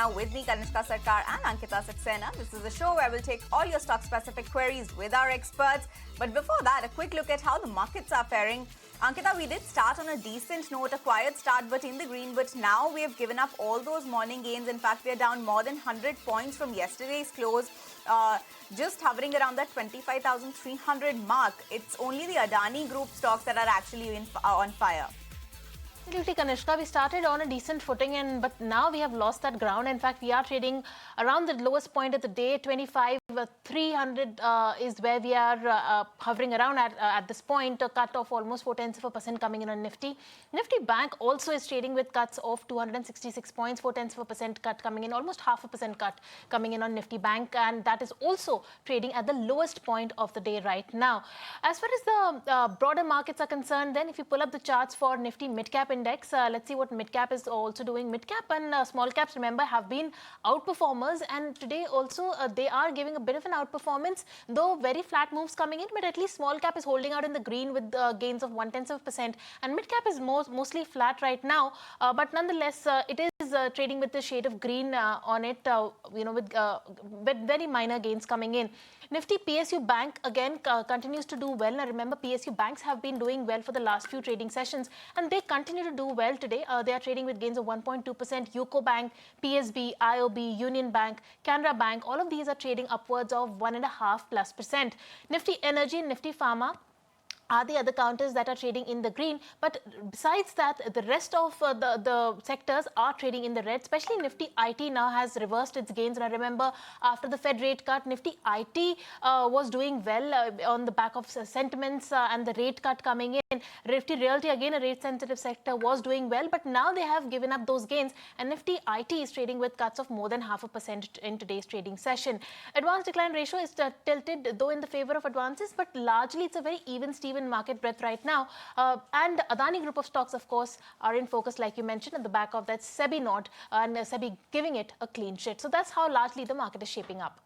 Saxena. With me, Kanishka Sarkar and Ankita Saxena. This is a show where we'll take all your stock-specific queries with our experts. But before that, a quick look at how the markets are faring. Ankita, we did start on a decent note, a quiet start, but in the green. But now we have given up all those morning gains. In fact, we are down more than 100 points from yesterday's close. Just hovering around that 25,300 mark. It's only the Adani Group stocks that are actually on fire. Absolutely, Kanishka. We started on a decent footing, but now we have lost that ground. In fact, we are trading around the lowest point of the day, 25,300 is where we are hovering around at this point. A cut of almost 0.4% coming in on Nifty. Nifty Bank also is trading with cuts of 266 points, 0.4% cut coming in, almost 0.5% cut coming in on Nifty Bank, and that is also trading at the lowest point of the day right now. As far as the broader markets are concerned, then if you pull up the charts for Nifty Midcap Index, let's see what mid-cap is also doing. Mid-cap and small caps, remember, have been outperformers, and today also they are giving a bit of an outperformance, though very flat moves coming in, but at least small cap is holding out in the green with gains of 0.1%, and mid-cap is mostly flat right now, but nonetheless it is trading with the shade of green on it, with very minor gains coming in. Nifty PSU Bank again continues to do well. Now remember, PSU banks have been doing well for the last few trading sessions, and they continue to do well today. They are trading with gains of 1.2%. UCO Bank, PSB, IOB, Union Bank, Canara Bank, all of these are trading upwards of 1.5+%. Nifty Energy and Nifty Pharma are the other counters that are trading in the green, but besides that, the rest of the sectors are trading in the red. Especially Nifty IT now has reversed its gains. And I remember after the Fed rate cut, Nifty IT was doing well on the back of sentiments and the rate cut coming in. Nifty Realty, again a rate sensitive sector, was doing well, but now they have given up those gains, and Nifty IT is trading with cuts of more than 0.5% in today's trading session. Advance decline ratio is tilted though in the favor of advances, but largely it's a very even Steven market breadth right now, and Adani Group of stocks, of course, are in focus, like you mentioned, at the back of that SEBI nod, and SEBI giving it a clean sheet. So that's how largely the market is shaping up.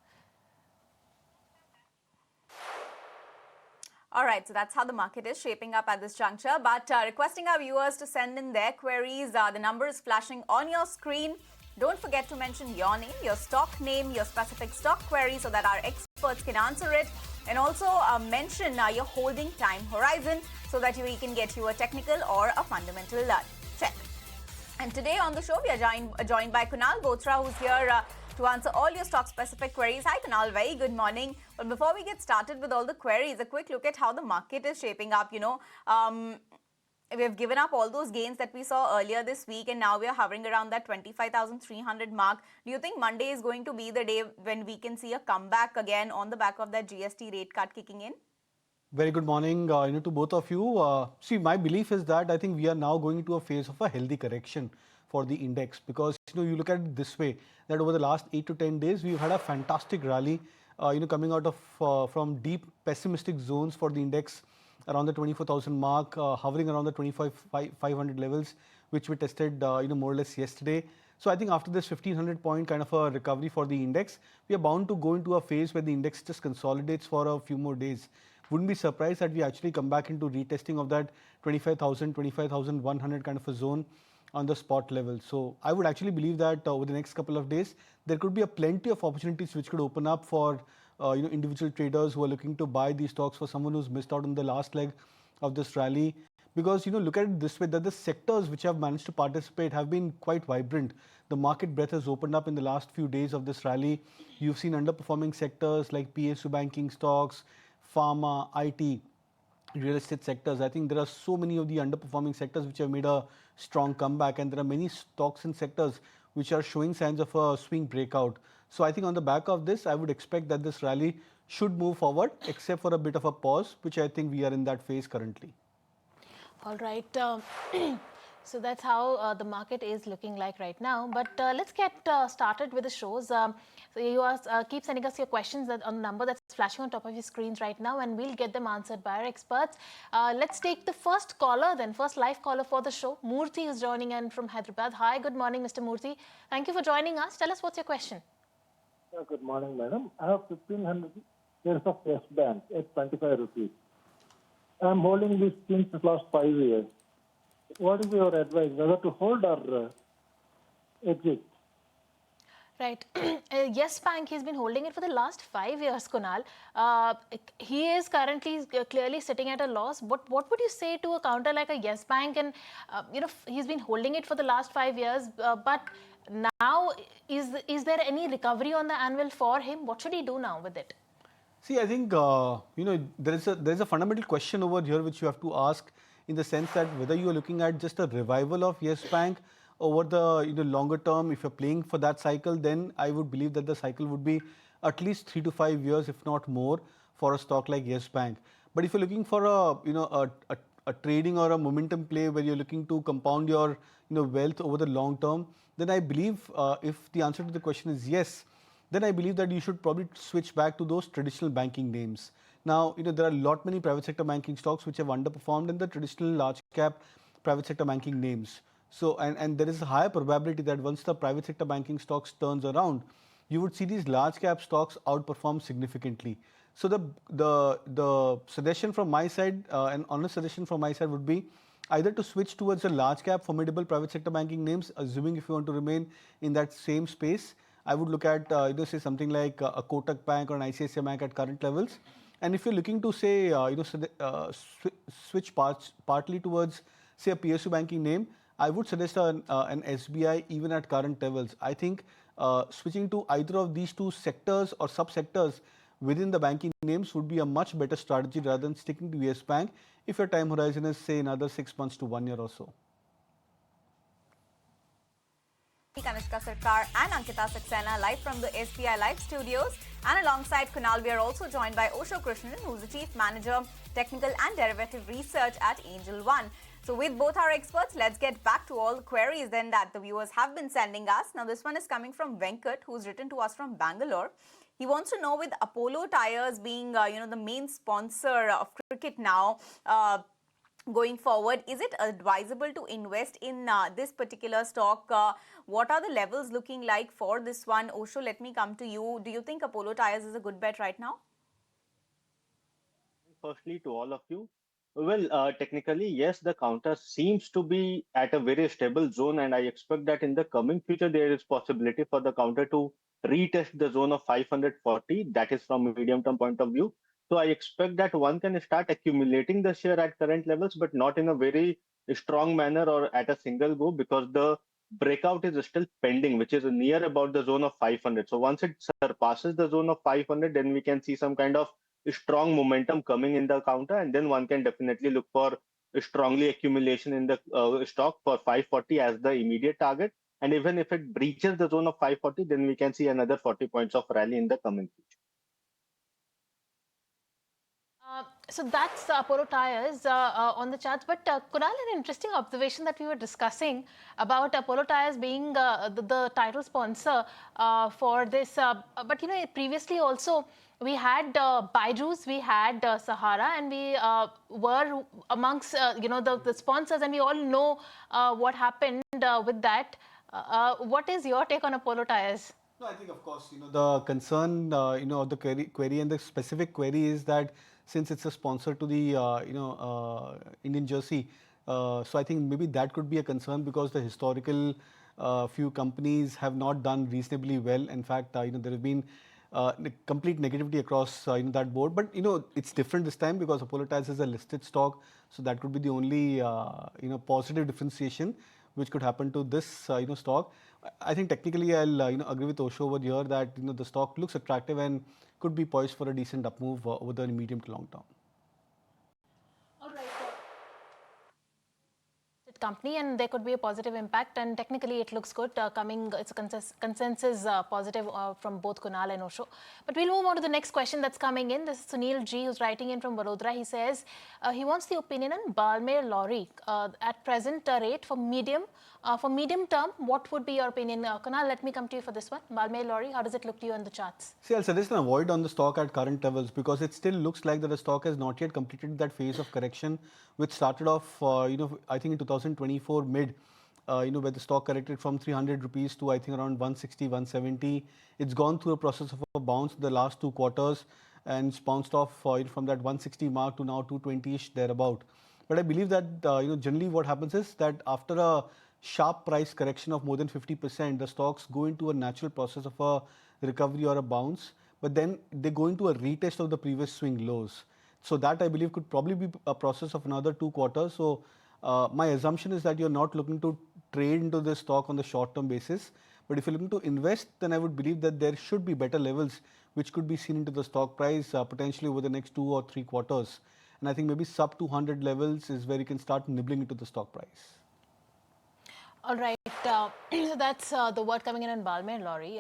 All right, so that's how the market is shaping up at this juncture. But requesting our viewers to send in their queries. The number is flashing on your screen. Don't forget to mention your name, your stock name, your specific stock query so that our experts can answer it. And also mention your holding time horizon so that we can get you a technical or a fundamental check. And today on the show, we are joined by Kunal Bothra, who's here to answer all your stock-specific queries. Hi, Kunal. Very good morning. But before we get started with all the queries, a quick look at how the market is shaping up. We've given up all those gains that we saw earlier this week, and now we are hovering around that 25,300 mark. Do you think Monday is going to be the day when we can see a comeback again on the back of that GST rate cut kicking in? Very good morning to both of you. See, my belief is that I think we are now going into a phase of a healthy correction for the index, because you look at it this way, that over the last 8 to 10 days we've had a fantastic rally coming out of from deep pessimistic zones for the index around the 24,000 mark, hovering around the 25,500 levels, which we tested more or less yesterday. So I think after this 1,500 point kind of a recovery for the index, we are bound to go into a phase where the index just consolidates for a few more days. Wouldn't be surprised that we actually come back into retesting of that 25,000, 25,100 kind of a zone on the spot level. So I would actually believe that over the next couple of days, there could be a plenty of opportunities which could open up for individual traders who are looking to buy these stocks, for someone who's missed out on the last leg of this rally. Because look at it this way, that the sectors which have managed to participate have been quite vibrant. The market breadth has opened up in the last few days of this rally. You've seen underperforming sectors like PSU banking stocks, pharma, IT, real estate sectors. I think there are so many of the underperforming sectors which have made a strong comeback, and there are many stocks and sectors which are showing signs of a swing breakout. So I think on the back of this, I would expect that this rally should move forward, except for a bit of a pause, which I think we are in that phase currently. All right. So that's how the market is looking like right now. But let's get started with the shows. So you keep sending us your questions on the number that's flashing on top of your screens right now, and we'll get them answered by our experts. Let's take the first caller, then first live caller for the show. Murthy is joining in from Hyderabad. Hi, good morning, Mr. Murthy. Thank you for joining us. Tell us what's your question. Good morning, madam. I have 1,500 shares of Yes Bank at 25 rupees. I am holding this since the last 5 years. What is your advice, whether to hold or exit? Right. Yes Bank, he's been holding it for the last 5 years, Kunal. He is currently clearly sitting at a loss. What would you say to a counter like a Yes Bank? And, he's been holding it for the last 5 years, but now is there any recovery on the anvil for him? What should he do now with it? See, I think there is a fundamental question over here which you have to ask, in the sense that whether you are looking at just a revival of Yes Bank over the longer term. If you're playing for that cycle, then I would believe that the cycle would be at least 3 to 5 years, if not more, for a stock like Yes Bank. But if you're looking for a trading or a momentum play where you're looking to compound your wealth over the long term, then I believe, if the answer to the question is yes, then I believe that you should probably switch back to those traditional banking names. Now, there are a lot many private sector banking stocks which have underperformed in the traditional large cap private sector banking names. So, and there is a higher probability that once the private sector banking stocks turns around, you would see these large cap stocks outperform significantly. So the suggestion from my side, an honest suggestion from my side, would be either to switch towards a large cap formidable private sector banking names, assuming if you want to remain in that same space. I would look at say something like a Kotak Bank or an ICICI Bank at current levels. And if you're looking to say switch partly towards say a PSU banking name, I would suggest an SBI even at current levels. I think switching to either of these two sectors or subsectors within the banking names would be a much better strategy rather than sticking to Yes Bank if your time horizon is say another 6 months to 1 year or so. Kanishka Sarkar and Ankita Saxena live from the SBI Live studios. And alongside Kunal, we are also joined by Osho Krishnan, who's the Chief Manager, Technical and Derivative Research at Angel One. So with both our experts, let's get back to all the queries then that the viewers have been sending us. Now this one is coming from Venkat, who's written to us from Bangalore. He wants to know, with Apollo Tyres being the main sponsor of cricket now, going forward, is it advisable to invest in this particular stock? What are the levels looking like for this one? Osho, let me come to you. Do you think Apollo Tyres is a good bet right now? Firstly, to all of you, well, technically, yes, the counter seems to be at a very stable zone, and I expect that in the coming future there is possibility for the counter to retest the zone of 540. That is from a medium-term point of view. So I expect that one can start accumulating the share at current levels, but not in a very strong manner or at a single go, because the breakout is still pending, which is near about the zone of 500. So once it surpasses the zone of 500, then we can see some kind of strong momentum coming in the counter, and then one can definitely look for strongly accumulation in the stock for 540 as the immediate target. And even if it breaches the zone of 540, then we can see another 40 points of rally in the coming future. So that's Apollo Tyres on the charts. But Kunal, an interesting observation that we were discussing about Apollo Tyres being the title sponsor for this. But previously also we had Byju's, we had Sahara, and we were amongst the sponsors, and we all know what happened with that. What is your take on Apollo Tyres? No, I think, of course, the concern, of the query and the specific query is that since it's a sponsor to the, Indian jersey, so I think maybe that could be a concern, because the historical few companies have not done reasonably well. In fact, there have been complete negativity across that board. But it's different this time because Apollo Tyres is a listed stock, so that could be the only positive differentiation which could happen to this stock. I think technically I'll agree with Osho over here that the stock looks attractive and could be poised for a decent up move over the medium to long term. All right. Company, and there could be a positive impact, and technically it looks good it's a consensus positive from both Kunal and Osho. But we'll move on to the next question that's coming in. This is Sunil G, who's writing in from Vadodara. He says he wants the opinion on Balmer Lawrie at present rate for medium term. What would be your opinion? Kunal, let me come to you for this one. Balmer Lawrie, how does it look to you on the charts? See, I'll suggest an avoid on the stock at current levels, because it still looks like that the stock has not yet completed that phase of correction which started off I think in 2024 mid, where the stock corrected from 300 rupees to I think around 160, 170. It's gone through a process of a bounce the last 2 quarters, and it's bounced off from that 160 mark to now 220ish thereabout. But I believe that generally what happens is that after a sharp price correction of more than 50%, the stocks go into a natural process of a recovery or a bounce, but then they go into a retest of the previous swing lows. So that I believe could probably be a process of another 2 quarters. So my assumption is that you're not looking to trade into this stock on the short-term basis. But if you're looking to invest, then I would believe that there should be better levels which could be seen into the stock price potentially over the next 2 or 3 quarters. And I think maybe sub 200 levels is where you can start nibbling into the stock price. All right. So that's the word coming in on Balmer Lawrie.